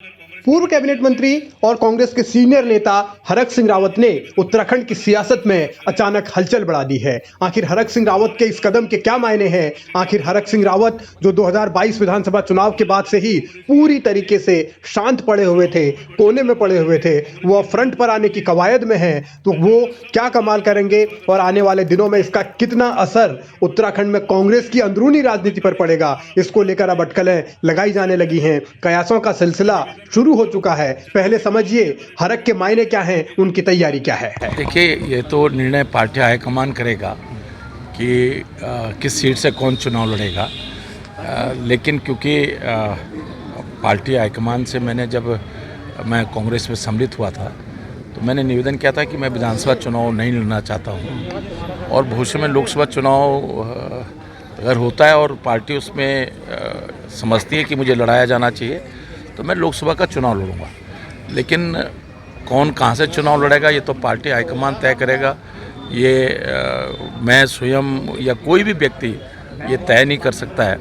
पूर्व कैबिनेट मंत्री और कांग्रेस के सीनियर नेता हरक सिंह रावत ने उत्तराखंड की सियासत में अचानक हलचल बढ़ा दी है। आखिर हरक सिंह रावत के इस कदम के क्या मायने हैं? आखिर हरक सिंह रावत जो 2022 विधानसभा चुनाव के बाद से ही पूरी तरीके से शांत पड़े हुए थे, कोने में पड़े हुए थे, वो अब फ्रंट पर आने की कवायद में हैं, तो वो क्या कमाल करेंगे और आने वाले दिनों में इसका कितना असर उत्तराखंड में कांग्रेस की अंदरूनी राजनीति पर पड़ेगा, इसको लेकर अब अटकलें लगाई जाने लगी हैं। कयासों का सिलसिला शुरू हो चुका है। पहले समझिए हरक के मायने क्या हैं, उनकी तैयारी क्या है। देखिए, ये तो निर्णय पार्टी हाईकमान करेगा कि किस सीट से कौन चुनाव लड़ेगा, लेकिन क्योंकि पार्टी हाईकमान से मैं कांग्रेस में सम्मिलित हुआ था, तो मैंने निवेदन किया था कि मैं विधानसभा चुनाव नहीं लड़ना चाहता हूँ और भविष्य में लोकसभा चुनाव अगर होता है और पार्टी उसमें समझती है कि मुझे लड़ाया जाना चाहिए तो मैं लोकसभा का चुनाव लड़ूंगा। लेकिन कौन कहाँ से चुनाव लड़ेगा ये तो पार्टी हाईकमान तय करेगा। ये मैं स्वयं या कोई भी व्यक्ति ये तय नहीं कर सकता है।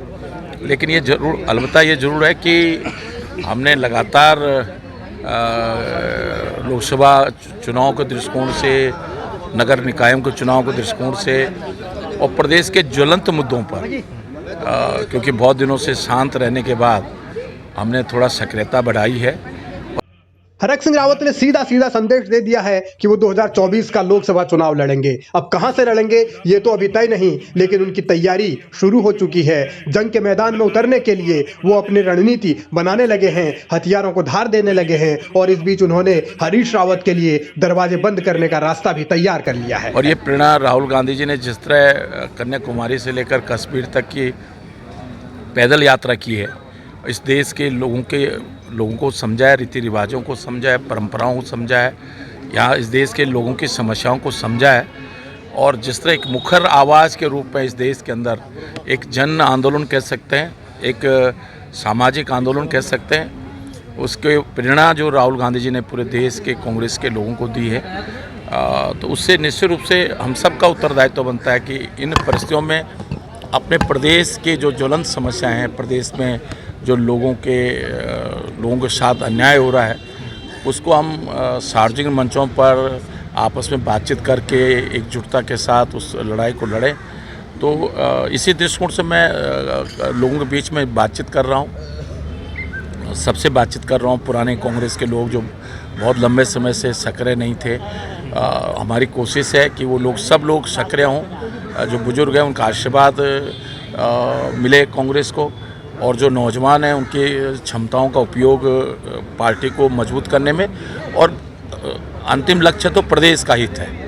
लेकिन ये जरूर, अलबत्ता ये जरूर है कि हमने लगातार लोकसभा चुनाव के दृष्टिकोण से, नगर निकायों के चुनाव के दृष्टिकोण से और प्रदेश के ज्वलंत मुद्दों पर, क्योंकि बहुत दिनों से शांत रहने के बाद हमने थोड़ा सक्रियता बढ़ाई है। हरक सिंह रावत ने सीधा संदेश दे दिया है कि वो 2024 का लोकसभा चुनाव लड़ेंगे। अब कहां से लड़ेंगे ये तो अभी तय नहीं, लेकिन उनकी तैयारी शुरू हो चुकी है। जंग के मैदान में उतरने के लिए वो अपनी रणनीति बनाने लगे हैं, हथियारों को धार देने लगे हैं और इस बीच उन्होंने हरीश रावत के लिए दरवाजे बंद करने का रास्ता भी तैयार कर लिया है। और ये प्रेरणा राहुल गांधी जी ने जिस तरह कन्याकुमारी से लेकर कश्मीर तक की पैदल यात्रा की है, इस देश के लोगों को समझा है, रीति रिवाजों को समझा है, परंपराओं को समझा है, यहाँ इस देश के लोगों की समस्याओं को समझा है और जिस तरह एक मुखर आवाज़ के रूप में इस देश के अंदर एक जन आंदोलन कह सकते हैं, एक सामाजिक आंदोलन कह सकते हैं, उसके प्रेरणा जो राहुल गांधी जी ने पूरे देश के कांग्रेस के लोगों को दी है, तो उससे निश्चित रूप से हम सब का उत्तरदायित्व बनता है कि इन परिस्थितियों में अपने प्रदेश के जो ज्वलंत समस्याएं हैं, प्रदेश में जो लोगों के साथ अन्याय हो रहा है, उसको हम सार्वजनिक मंचों पर आपस में बातचीत करके एकजुटता के साथ उस लड़ाई को लड़ें। तो इसी दृष्टिकोण से मैं लोगों के बीच में बातचीत कर रहा हूँ, सबसे बातचीत कर रहा हूँ। पुराने कांग्रेस के लोग जो बहुत लंबे समय से सक्रिय नहीं थे, हमारी कोशिश है कि वो लोग, सब लोग सक्रिय हों। जो बुजुर्ग हैं उनका आशीर्वाद मिले कांग्रेस को और जो नौजवान हैं उनकी क्षमताओं का उपयोग पार्टी को मजबूत करने में, और अंतिम लक्ष्य तो प्रदेश का हित है।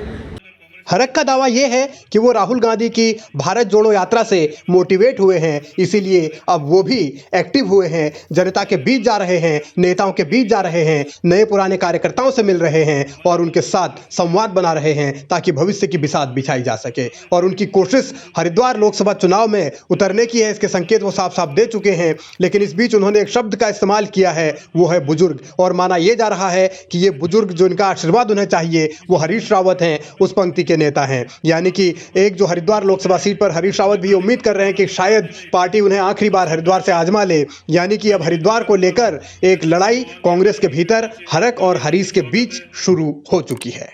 हरक का दावा यह है कि वो राहुल गांधी की भारत जोड़ो यात्रा से मोटिवेट हुए हैं, इसीलिए अब वो भी एक्टिव हुए हैं, जनता के बीच जा रहे हैं, नेताओं के बीच जा रहे हैं, नए पुराने कार्यकर्ताओं से मिल रहे हैं और उनके साथ संवाद बना रहे हैं ताकि भविष्य की बिसात बिछाई जा सके। और उनकी कोशिश हरिद्वार लोकसभा चुनाव में उतरने की है, इसके संकेत वो साफ साफ दे चुके हैं। लेकिन इस बीच उन्होंने एक शब्द का इस्तेमाल किया है, वो है बुजुर्ग, और माना यह जा रहा है कि ये बुजुर्ग जो इनका आशीर्वाद उन्हें चाहिए वो हरीश रावत हैं, उस पंक्ति के नेता हैं। यानी कि एक जो हरिद्वार लोकसभा सीट पर हरीश रावत भी उम्मीद कर रहे हैं कि शायद पार्टी उन्हें आखिरी बार हरिद्वार से आजमा ले। यानी कि अब हरिद्वार को लेकर एक लड़ाई कांग्रेस के भीतर हरक और हरीश के बीच शुरू हो चुकी है।